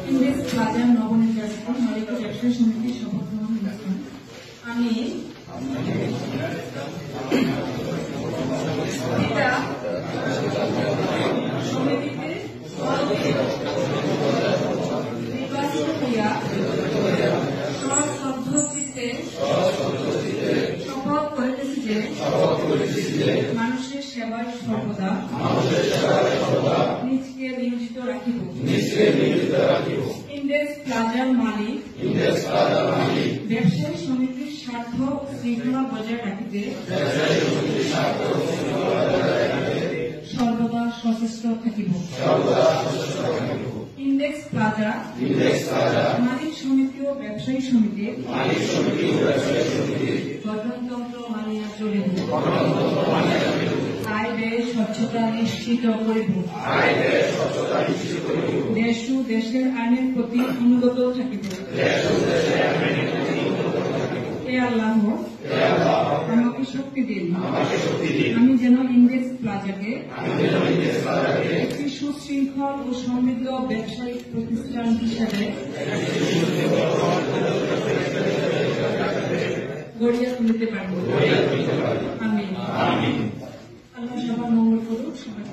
Index প্লাজার নবনির্বাচিত মালিক ব্যবসায়ী সমিতির শপথ গ্রহণ অনুষ্ঠান। আমি সমিতিতে নির্বাচিত হইয়া সশ্রদ্ধ চিত্তে শপথ করিতেছি যে মানুষের সেবায় সর্বদা নিজকে নিয়োজিত রাখিব। ইন্ডেক্স প্লাজার মালিক ব্যবসায়ী সমিতির স্বার্থ শৃঙ্খলা বজায় রাখিতে সর্বদা সচেষ্ট থাকিব। ইন্ডেক্স প্লাজা মালিক সমিতি ও ব্যবসায়ী সমিতির গঠনতন্ত্র মানিয়া চলিব। আয় ব্যয় স্বচ্ছতা নিশ্চিত করিব। দেশ ও দেশের আইনের প্রতি অনুগত থাকিব। হে আল্লাহ, আমাকে শক্তি দিন, আমি যেন ইন্ডেক্স প্লাজাকে একটি সুশৃঙ্খল ও সমৃদ্ধ ব্যবসায়িক প্রতিষ্ঠান হিসেবে গড়িয়া তুলিতে পারব। আমিন। আল্লাহ সবার মঙ্গল করুক। সবাই